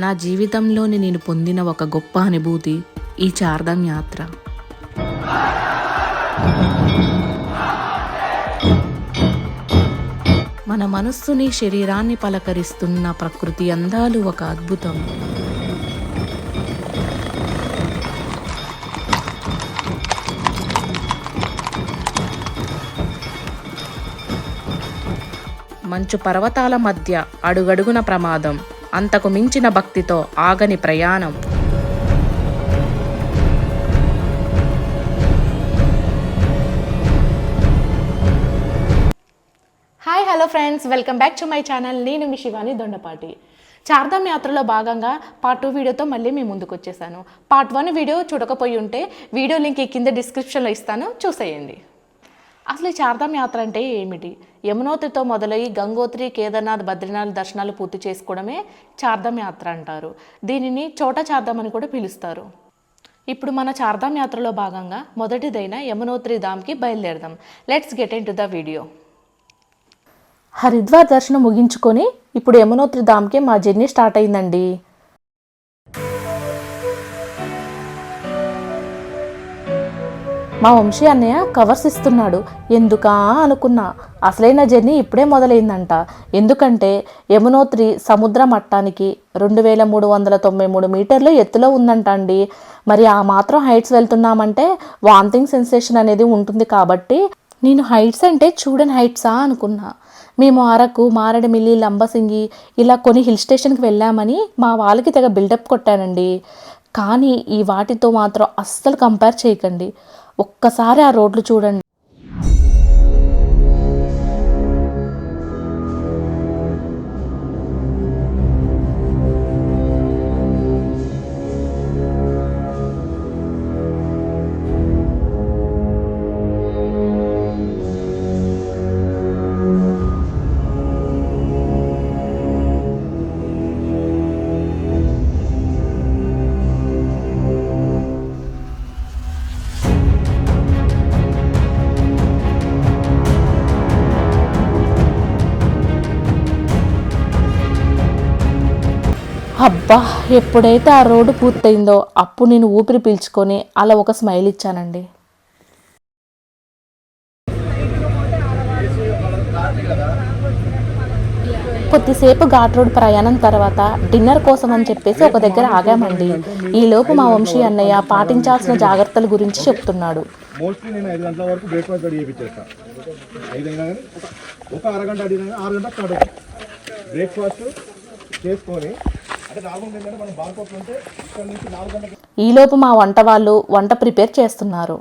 నా జీవితంలోని నేను పొందిన ఒక గొప్ప అనుభూతి ఈ చార్ధామ్ యాత్ర. మన మనస్సుని శరీరాన్ని పలకరిస్తున్న ప్రకృతి అందాలు ఒక అద్భుతం. మంచు పర్వతాల మధ్య అడుగడుగున ప్రమాదం, అంతకు మించిన భక్తితో ఆగని ప్రయాణం. Hi hello friends, welcome back to my channel. నేను మీ శివాని దొండపాటి. చార్ధామ్ యాత్రలో భాగంగా పార్ట్ 2 వీడియోతో మళ్ళీ మీ ముందుకు వచ్చేసాను. పార్ట్ 1 వీడియో చూడకపోయి ఉంటే వీడియో లింక్ కింద డిస్క్రిప్షన్లో ఇస్తాను, చూసేయండి. అసలు ఈ చార్ధామ్ యాత్ర అంటే ఏమిటి? యమునోత్రితో మొదలయ్యి గంగోత్రి, కేదార్నాథ్, బద్రీనాథ్ దర్శనాలు పూర్తి చేసుకోవడమే చార్ధామ్ యాత్ర అంటారు. దీనిని చోటా చార్ధామ్ అని కూడా పిలుస్తారు. ఇప్పుడు మన చార్ధామ్ యాత్రలో భాగంగా మొదటిదైన యమునోత్రి ధామ్కి బయలుదేరదాం. Let's get into the video. Haridwar దర్శనం ముగించుకొని ఇప్పుడు యమునోత్రి ధామ్కి మా జర్నీ స్టార్ట్ అయిందండి. మా వంశీ అన్నయ్య కవర్స్ ఇస్తున్నాడు. ఎందుకా అనుకున్నా. అసలైన జర్నీ ఇప్పుడే మొదలైందంట. ఎందుకంటే యమునోత్రి సముద్ర మట్టానికి 2393 మీటర్లు ఎత్తులో ఉందంట అండి. మరి ఆ మాత్రం హైట్స్ వెళ్తున్నామంటే వామిటింగ్ సెన్సేషన్ అనేది ఉంటుంది. కాబట్టి నేను హైట్స్ అంటే చూడని హైట్సా అనుకున్నా. మేము అరకు, మారేడుమిల్లి, లంబసింగి ఇలా కొన్ని హిల్ స్టేషన్కి వెళ్ళామని మా వాళ్ళకి తెగ బిల్డప్ కొట్టానండి. కానీ ఈ వాటితో మాత్రం అస్సలు కంపేర్ చేయకండి. ఒక్కసారి ఆ రోడ్లు చూడండి. అబ్బా, ఎప్పుడైతే ఆ రోడ్డు పూర్తయిందో అప్పుడు నేను ఊపిరి పీల్చుకొని అలా ఒక స్మైల్ ఇచ్చానండి. కొద్దిసేపు ఘాట్ రోడ్ ప్రయాణం తర్వాత డిన్నర్ కోసం అని చెప్పేసి ఒక దగ్గర ఆగామండి. ఈలోపు మా వంశీ అన్నయ్య పాటించాల్సిన జాగ్రత్తల గురించి చెప్తున్నాడు. మోస్ట్లీ నేను 5 గంటల వరకు బ్రేక్ఫాస్ట్ రెడీ చేయించేస్తాను. 5 అయినా కానీ ఒక అరగంట అడిగినా 6 గంటలకు స్టార్ట్ అవుతుంది. బ్రేక్ఫాస్ట్ చేసుకొని ఈలోపు మా వంట వాళ్ళు వంట ప్రిపేర్ చేస్తున్నారు.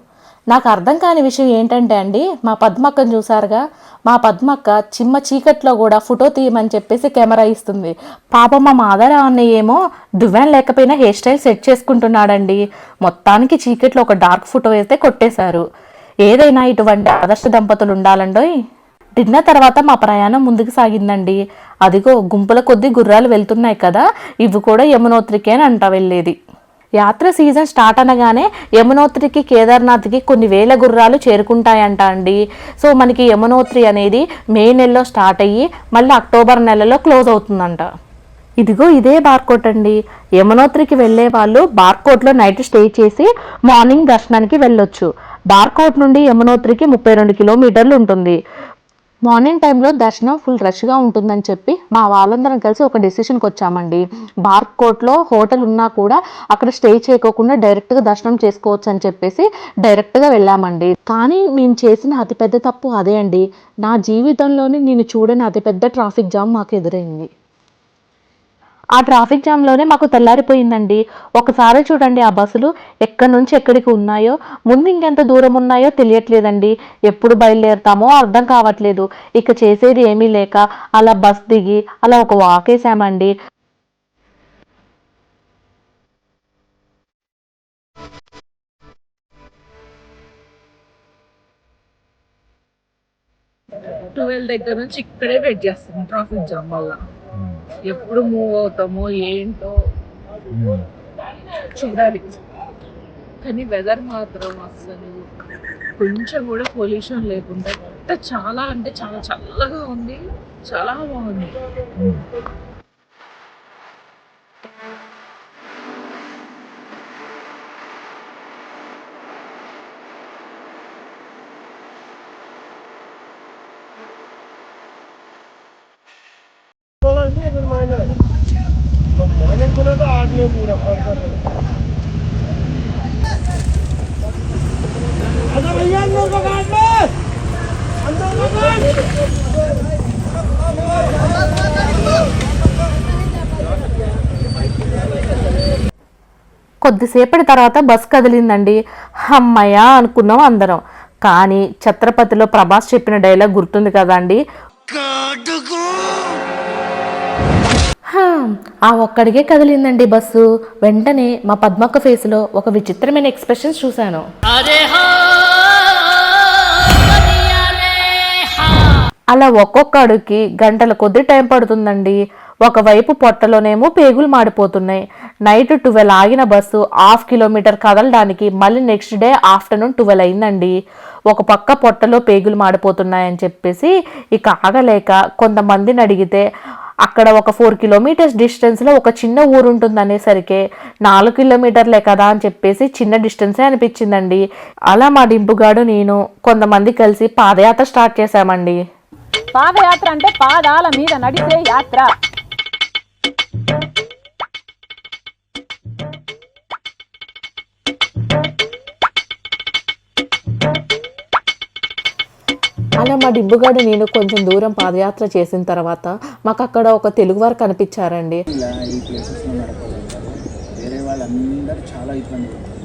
నాకు అర్థం కాని విషయం ఏంటంటే అండి, మా పద్మక్కను చూసారుగా, మా పద్మక్క చిమ్మ చీకట్లో కూడా ఫోటో తీయమని చెప్పేసి కెమెరా ఇస్తుంది. పాపం మా మాధవరావు అన్నయ్య ఏమో దువ్వాన్ లేకపోయినా హెయిర్ స్టైల్ సెట్ చేసుకుంటున్నాడండి. మొత్తానికి చీకట్లో ఒక డార్క్ ఫోటో వేస్తే కొట్టేశారు. ఏదైనా ఇటువంటి ఆదర్శ దంపతులు ఉండాలండోయ్. డిన్నర్ తర్వాత మా ప్రయాణం ముందుకు సాగిందండి. అదిగో గుంపుల కొద్దీ గుర్రాలు వెళ్తున్నాయి కదా, ఇవి కూడా యమునోత్రికి అని అంట వెళ్ళేది. యాత్ర సీజన్ స్టార్ట్ అనగానే యమునోత్రికి, కేదార్నాథ్కి కొన్ని వేల గుర్రాలు చేరుకుంటాయంట అండి. సో మనకి యమునోత్రి అనేది మే నెలలో స్టార్ట్ అయ్యి మళ్ళీ అక్టోబర్ నెలలో క్లోజ్ అవుతుందంట. ఇదిగో ఇదే బార్కోట్ అండి. యమునోత్రికి వెళ్ళే వాళ్ళు బార్కోట్లో నైట్ స్టే చేసి మార్నింగ్ దర్శనానికి వెళ్ళొచ్చు. బార్కోట్ నుండి యమునోత్రికి 32 కిలోమీటర్లు ఉంటుంది. మార్నింగ్ టైంలో దర్శనం ఫుల్ రష్గా ఉంటుందని చెప్పి మా వాళ్ళందరం కలిసి ఒక డెసిషన్కి వచ్చామండి. బార్కోట్లో హోటల్ ఉన్నా కూడా అక్కడ స్టే చేయకోకుండా డైరెక్ట్గా దర్శనం చేసుకోవచ్చు అని చెప్పేసి డైరెక్ట్గా వెళ్ళామండి. కానీ మేము చేసిన అతిపెద్ద తప్పు అదే అండి. నా జీవితంలోనే నేను చూడని అతిపెద్ద ట్రాఫిక్ జామ్ మాకు ఎదురైంది. ఆ ట్రాఫిక్ జామ్లోనే మాకు తెల్లారిపోయిందండి. ఒకసారి చూడండి, ఆ బస్సులు ఎక్కడి నుంచి ఎక్కడికి ఉన్నాయో, ముందు ఇంకెంత దూరం ఉన్నాయో తెలియట్లేదండి. ఎప్పుడు బయలుదేరుతామో అర్థం కావట్లేదు. ఇక చేసేది ఏమీ లేక అలా బస్ దిగి అలా ఒక వాకేసామండి. దగ్గర నుంచి ఇక్కడే వెయిట్ చేస్తాం ట్రాఫిక్ జామ్ వల్ల. ఎప్పుడు మూవ్ అవుతామో ఏంటో చూడాలి. కానీ వెదర్ మాత్రం అసలు కొంచెం కూడా పొల్యూషన్ లేకుండా చాలా అంటే చాలా చల్లగా ఉంది. చాలా బాగుంది. కొద్దిసేపటి తర్వాత బస్ కదిలిందండి. అమ్మయ్య అనుకున్నాం అందరం. కానీ ఛత్రపతిలో ప్రభాస్ చెప్పిన డైలాగ్ గుర్తుంది కదండి, ఆ ఒక్కడికే కదిలిందండి బస్సు. వెంటనే మా పద్మక్క ఫేస్లో ఒక విచిత్రమైన ఎక్స్ప్రెషన్స్ చూశాను. అలా ఒక్కొక్క అడుగుకి గంటల కొద్ది టైం పడుతుందండి. ఒకవైపు పొట్టలోనేమో పేగులు మాడిపోతున్నాయి. నైట్ 12 ఆగిన బస్సు 1/2 కిలోమీటర్ కదలడానికి మళ్ళీ నెక్స్ట్ డే ఆఫ్టర్నూన్ 12 అయిందండి. ఒక పక్క పొట్టలో పేగులు మాడిపోతున్నాయని చెప్పేసి ఇక ఆగలేక కొంతమందిని అడిగితే అక్కడ ఒక 4 కిలోమీటర్స్ డిస్టెన్స్లో ఒక చిన్న ఊరు ఉంటుంది అనేసరికి 4 కిలోమీటర్లే కదా అని చెప్పేసి చిన్న డిస్టెన్సే అనిపించిందండి. అలా మా డింపుగాడు నేను కొంతమంది కలిసి పాదయాత్ర స్టార్ట్ చేశామండి. పాదయాత్ర అంటే పాదాల మీద నడిచే యాత్ర. అలా మా డింపుగాడు నేను కొంచెం దూరం పాదయాత్ర చేసిన తర్వాత మాకు అక్కడ ఒక తెలుగువారు కనిపించారండి. ఇలా ఈ ప్లేసెస్లో నడపగలుగుతారు. వేరే వాళ్ళందరూ చాలా ఇబ్బంది పడతారు.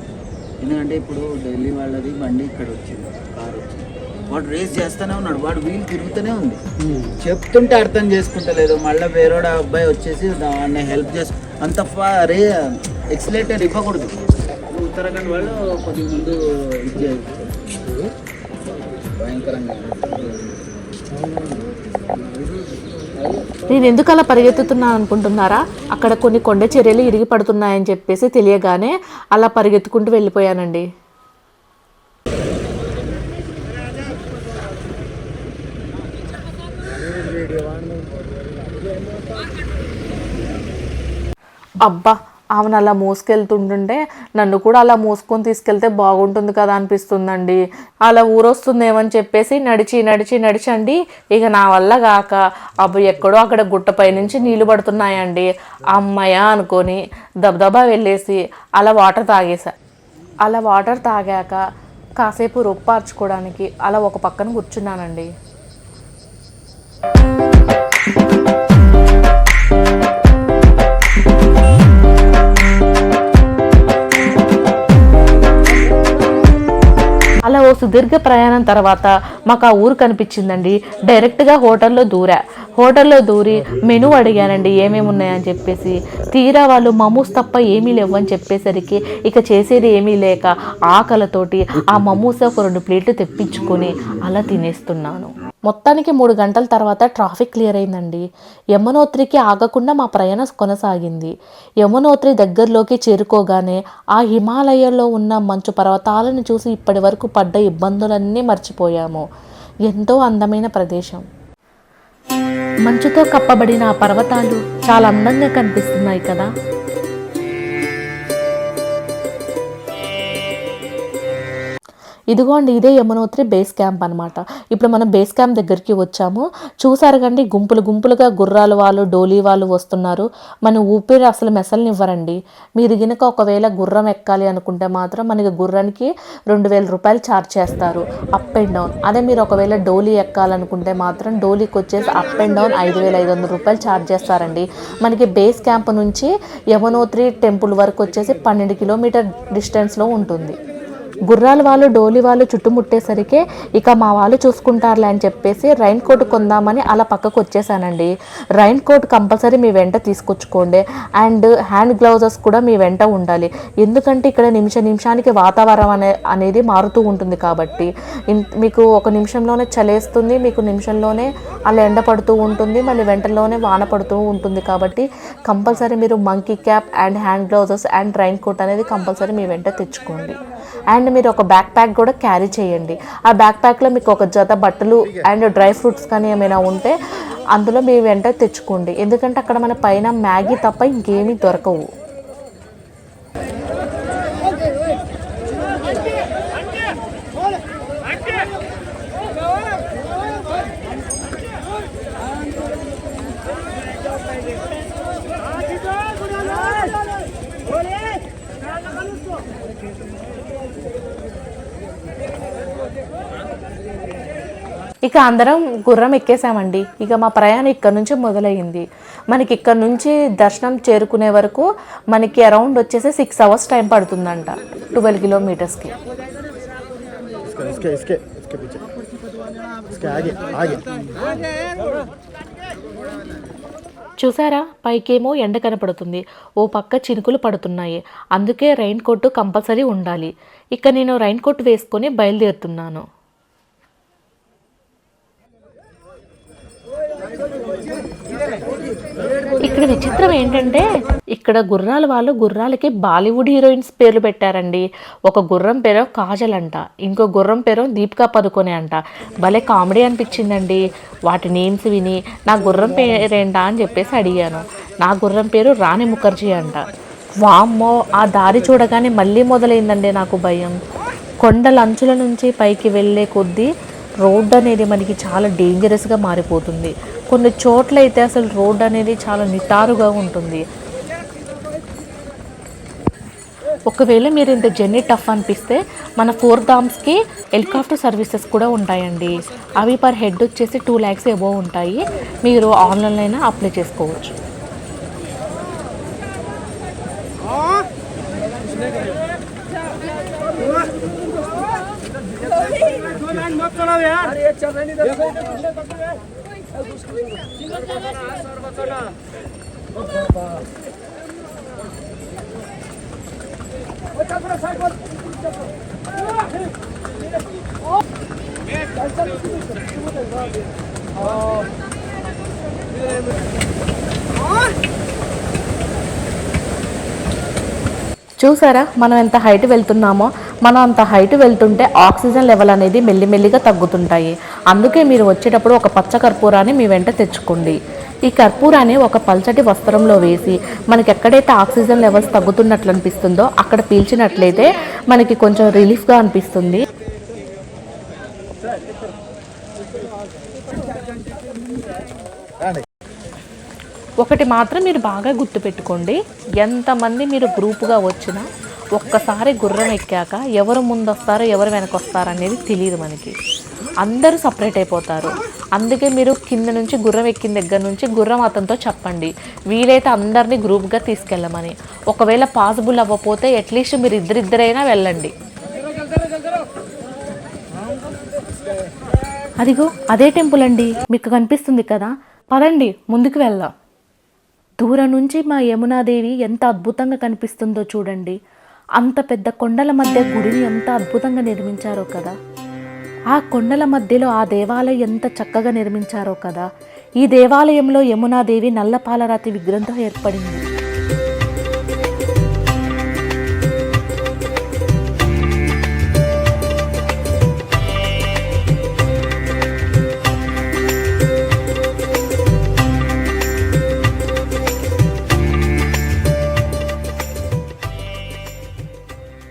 ఎందుకంటే ఇప్పుడు ఢిల్లీ వాళ్ళది బండి ఇక్కడ వచ్చింది, కారు వచ్చింది, వాడు రేస్ చేస్తూనే ఉన్నాడు, వాడు వీలు తిరుగుతూనే ఉంది, చెప్తుంటే అర్థం చేసుకుంటలేదు. మళ్ళీ వేరేడు అబ్బాయి వచ్చేసి దాన్ని హెల్ప్ చేసు అంత ఎక్సిలేటర్ ఇవ్వకూడదు. ఉత్తరాఖండ్ వాళ్ళు కొద్దిగా ముందు ఇది చేస్తారు భయంకరంగా. నేను ఎందుకు అలా పరిగెత్తుతున్నాను అనుకుంటున్నారా? అక్కడ కొన్ని కొండ చర్యలు ఇరిగి పడుతున్నాయని చెప్పేసి తెలియగానే అలా పరిగెత్తుకుంటూ వెళ్ళిపోయానండి. అబ్బా, ఆమెను అలా మోసుకెళ్తుంటుంటే నన్ను కూడా అలా మోసుకొని తీసుకెళ్తే బాగుంటుంది కదా అనిపిస్తుందండి. అలా ఊరొస్తుందేమని చెప్పేసి నడిచి ఇక నా వల్ల కాక అబ్బు ఎక్కడో అక్కడ గుట్టపై నుంచి నీళ్లు పడుతున్నాయండి. అమ్మయ్య అనుకొని దబదబా వెళ్ళేసి అలా వాటర్ తాగేసా. అలా వాటర్ తాగాక కాసేపు రొప్పార్చుకోవడానికి అలా ఒక పక్కన కూర్చున్నానండి. అలా ఓ సుదీర్ఘ ప్రయాణం తర్వాత మాకు ఆ ఊరు కనిపించిందండి. డైరెక్ట్గా హోటల్లో దూరి మెనూ అడిగానండి ఏమేమి ఉన్నాయని చెప్పేసి. తీరా వాళ్ళు మమూస్ తప్ప ఏమీ లేవని చెప్పేసరికి ఇక చేసేది ఏమీ లేక ఆకలితోటి ఆ మమూస్ ఒక 2 ప్లేట్లు తెప్పించుకొని అలా తినేస్తున్నాను. మొత్తానికి 3 గంటల తర్వాత ట్రాఫిక్ క్లియర్ అయిందండి. యమునోత్రికి ఆగకుండా మా ప్రయాణం కొనసాగింది. యమునోత్రి దగ్గరలోకి చేరుకోగానే ఆ హిమాలయాల్లో ఉన్న మంచు పర్వతాలను చూసి ఇప్పటి వరకు పడ్డ ఇబ్బందులన్నీ మర్చిపోయాము. ఎంతో అందమైన ప్రదేశం. మంచుతో కప్పబడిన ఆ పర్వతాలు చాలా అందంగా కనిపిస్తున్నాయి కదా. ఇదిగోండి, ఇదే యమునోత్రి బేస్ క్యాంప్ అనమాట. ఇప్పుడు మనం బేస్ క్యాంప్ దగ్గరికి వచ్చాము. చూసారు కండి, గుంపులుగా గుర్రాల వాళ్ళు, డోలీ వాళ్ళు వస్తున్నారు. మన ఊపిరి అసలు మెసలనివ్వరండి. మీరు గినక ఒకవేళ గుర్రం ఎక్కాలి అనుకుంటే మాత్రం మనకి గుర్రానికి 2000 రూపాయలు ఛార్జ్ చేస్తారు అప్ అండ్ డౌన్. అదే మీరు ఒకవేళ డోలీ ఎక్కాలనుకుంటే మాత్రం డోలీకి వచ్చేసి అప్ అండ్ డౌన్ 5500 రూపాయలు ఛార్జ్ చేస్తారండి. మనకి బేస్ క్యాంప్ నుంచి యమునోత్రి టెంపుల్ వరకు వచ్చేసి 12 కిలోమీటర్ డిస్టెన్స్లో ఉంటుంది. గుర్రాల వాళ్ళు, డోలీ వాళ్ళు చుట్టుముట్టేసరికి ఇక మా వాళ్ళు చూసుకుంటారులే అని చెప్పేసి రైన్ కోట్ కొందామని అలా పక్కకు వచ్చేసానండి. రైన్ కోట్ కంపల్సరీ మీ వెంట తీసుకొచ్చుకోండి. అండ్ హ్యాండ్ గ్లౌజెస్ కూడా మీ వెంట ఉండాలి. ఎందుకంటే ఇక్కడ నిమిషానికి వాతావరణం అనేది మారుతూ ఉంటుంది కాబట్టి మీకు ఒక నిమిషంలోనే చలేస్తుంది, మీకు నిమిషంలోనే అలా ఎండ పడుతూ ఉంటుంది, మళ్ళీ వెంటలోనే వాన పడుతూ ఉంటుంది. కాబట్టి కంపల్సరీ మీరు monkey cap and hand gloves and rain coat అనేది కంపల్సరీ మీ వెంట తెచ్చుకోండి. అండ్ మీరు ఒక బ్యాక్ ప్యాక్ కూడా క్యారీ చేయండి. ఆ బ్యాక్ ప్యాక్లో మీకు ఒక జత బట్టలు అండ్ డ్రై ఫ్రూట్స్ కానీ ఏమైనా ఉంటే అందులో మీ వెంట తెచ్చుకోండి. ఎందుకంటే అక్కడ మన పైన మ్యాగీ తప్ప ఇంకేమీ దొరకవు. ఇక అందరం గుర్రం ఎక్కేసామండి. ఇక మా ప్రయాణం ఇక్కడ నుంచి మొదలైంది. మనకి ఇక్కడ నుంచి దర్శనం చేరుకునే వరకు మనకి అరౌండ్ వచ్చేసి 6 hours టైం పడుతుందంట 12 kilometers. చూసారా, పైకేమో ఎండ కనపడుతుంది, ఓ పక్క చినుకులు పడుతున్నాయి. అందుకే రైన్ కోట్ కంపల్సరీ ఉండాలి. ఇక నేను రైన్ కోట్ వేసుకొని బయలుదేరుతున్నాను. ఇక్కడ విచిత్రం ఏంటంటే ఇక్కడ గుర్రాల వాళ్ళు గుర్రాలకి బాలీవుడ్ హీరోయిన్స్ పేర్లు పెట్టారండి. ఒక గుర్రం పేరు కాజల్ అంట, ఇంకో గుర్రం పేరు దీపికా పదుకొనే అంట. భలే కామెడీ అనిపించిందండి వాటి నేమ్స్ విని. నా గుర్రం పేరేంటా అని చెప్పేసి అడిగాను. నా గుర్రం పేరు రాణి ముఖర్జీ అంట. వామ్మో, ఆ దారి చూడగానే మళ్ళీ మొదలైందండి నాకు భయం. కొండల అంచుల నుంచి పైకి వెళ్ళే కొద్దీ రోడ్డు అనేది మనకి చాలా డేంజరస్గా మారిపోతుంది. కొన్ని చోట్ల అయితే అసలు రోడ్డు అనేది చాలా నిటారుగా ఉంటుంది. ఒకవేళ మీరు ఇంత జర్నీ టఫ్ అనిపిస్తే మన 4 ధామ్స్కి హెలికాప్టర్ సర్వీసెస్ కూడా ఉంటాయండి. అవి పర్ హెడ్ వచ్చేసి 2 lakhs ఎబో ఉంటాయి. మీరు ఆన్లైన్లో అయినా అప్లై చేసుకోవచ్చు. చూసారా మనం ఎంత హైట్ వెళ్తున్నామో. మనం అంత హైట్ వెళ్తుంటే ఆక్సిజన్ లెవెల్ అనేది మెల్లిమెల్లిగా తగ్గుతుంటాయి. అందుకే మీరు వచ్చేటప్పుడు ఒక పచ్చ కర్పూరాన్ని మీ వెంట తెచ్చుకోండి. ఈ కర్పూరాన్ని ఒక పల్చటి వస్త్రంలో వేసి మనకి ఎక్కడైతే ఆక్సిజన్ లెవెల్స్ తగ్గుతున్నట్లు అనిపిస్తుందో అక్కడ పీల్చినట్లయితే మనకి కొంచెం రిలీఫ్గా అనిపిస్తుంది. ఒకటి మాత్రం మీరు బాగా గుర్తుపెట్టుకోండి, ఎంతమంది మీరు గ్రూప్గా వచ్చినా ఒక్కసారి గుర్రం ఎక్కాక ఎవరు ముందు వస్తారో ఎవరు వెనక వస్తారో అనేది తెలియదు మనకి. అందరూ సపరేట్ అయిపోతారు. అందుకే మీరు కింద నుంచి గుర్రం ఎక్కిన దగ్గర నుంచి గుర్రం అతనితో చెప్పండి, వీలైతే అందరినీ గ్రూప్గా తీసుకెళ్ళమని. ఒకవేళ పాసిబుల్ అవ్వకపోతే అట్లీస్ట్ మీరు ఇద్దరిద్దరైనా వెళ్ళండి. అదిగో అదే టెంపుల్ అండి, మీకు కనిపిస్తుంది కదా. పదండి ముందుకు వెళ్దాం. దూరం నుంచి మా యమునాదేవి ఎంత అద్భుతంగా కనిపిస్తుందో చూడండి. అంత పెద్ద కొండల మధ్య గుడిని ఎంత అద్భుతంగా నిర్మించారో కదా. ఆ కొండల మధ్యలో ఆ దేవాలయం ఎంత చక్కగా నిర్మించారో కదా. ఈ దేవాలయంలో యమునాదేవి నల్లపాలరాతి విగ్రహంతో ఏర్పడింది.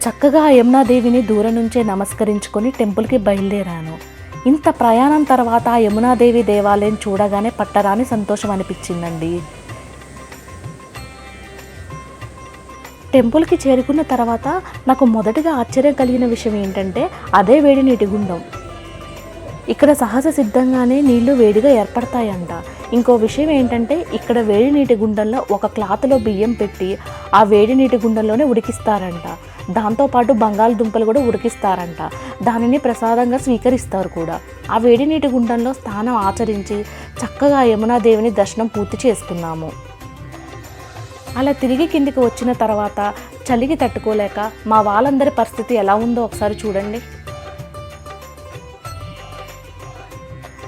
చక్కగా యమునాదేవిని దూరం నుంచే నమస్కరించుకొని టెంపుల్కి బయలుదేరాను. ఇంత ప్రయాణం తర్వాత ఆ యమునాదేవి దేవాలయం చూడగానే పట్టరాని సంతోషం అనిపించిందండి. టెంపుల్కి చేరుకున్న తర్వాత నాకు మొదటిగా ఆశ్చర్యం కలిగిన విషయం ఏంటంటే అదే వేడి నీటి గుండం. ఇక్కడ సహజ సిద్ధంగానే నీళ్లు వేడిగా ఏర్పడతాయంట. ఇంకో విషయం ఏంటంటే ఇక్కడ వేడి నీటి గుండంలో ఒక క్లాత్లో బియ్యం పెట్టి ఆ వేడి నీటి గుండంలోనే ఉడికిస్తారంట. దాంతోపాటు బంగాళదుంపలు కూడా ఉడికిస్తారంట. దానిని ప్రసాదంగా స్వీకరిస్తారు కూడా. ఆ వేడి నీటి గుండంలో స్నానం ఆచరించి చక్కగా యమునాదేవిని దర్శనం పూర్తి చేసుకున్నాము. అలా తిరిగి కిందికి వచ్చిన తర్వాత చలికి తట్టుకోలేక మా వాళ్ళందరి పరిస్థితి ఎలా ఉందో ఒకసారి చూడండి.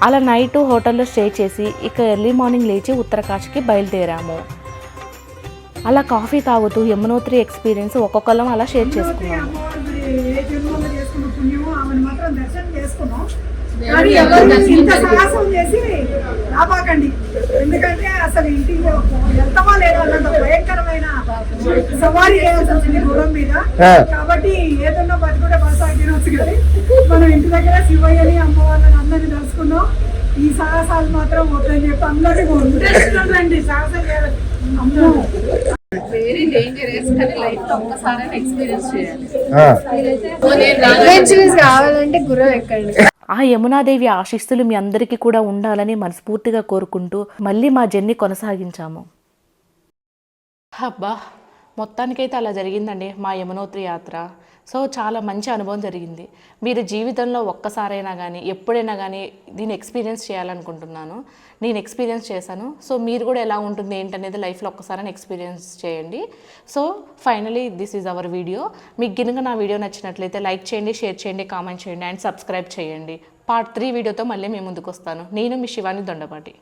అలా నైట్ హోటల్లో స్టే చేసి ఇక ఎర్లీ మార్నింగ్ లేచి ఉత్తరకాశీకి బయలుదేరాము. అలా కాఫీ తాగుతూ యమునోత్రి ఎక్స్పీరియన్స్ ఒక్కొక్కరం అలా షేర్ చేసుకున్నాము. ఎందుకంటే అసలు ఇంటికి వెళ్తామా లేదా అన్నంత భయంకరమైన సవారీ చేయాల్సి వచ్చింది గుర్రం మీద. కాబట్టి ఏదన్నా బతుకుంటే బస్సాగినొచ్చు కానీ మనం ఇంటి దగ్గర శివయ్యని అమ్మవాళ్ళని అందరినీ తెలుసుకున్నాం. ఈ సాహసాలు మాత్రం వద్దని చెప్పి అందరికీ రండి. సాహసం చేయాలి. వెరీ డేంజరస్ కానీ లైఫ్ లో ఒక్కసారి ఎక్స్పీరియన్స్ చేయాలి. అడ్వెంచరస్ కావాలంటే గుర్రం ఎక్కండి. ఆ యమునాదేవి ఆశీస్సులు మీ అందరికీ కూడా ఉండాలని మనస్ఫూర్తిగా కోరుకుంటూ మళ్ళీ మా జర్నీ కొనసాగించాము. అబ్బా, మొత్తానికైతే అలా జరిగిందండి మా యమునోత్రి యాత్ర. సో చాలా మంచి అనుభవం జరిగింది. మీరు జీవితంలో ఒక్కసారైనా కానీ ఎప్పుడైనా కానీ దీన్ని ఎక్స్పీరియన్స్ చేయాలనుకుంటున్నాను. నేను ఎక్స్పీరియన్స్ చేశాను. సో మీరు కూడా ఎలా ఉంటుంది ఏంటనేది లైఫ్లో ఒక్కసారైనా ఎక్స్పీరియన్స్ చేయండి. So finally this is our video. మీకు గినుక నా వీడియో నచ్చినట్లయితే లైక్ చేయండి, షేర్ చేయండి, కామెంట్ చేయండి అండ్ సబ్స్క్రైబ్ చేయండి. పార్ట్ 3 వీడియోతో మళ్ళీ మేము ముందుకు వస్తాను. నేను మీ శివాని దొండపాటి.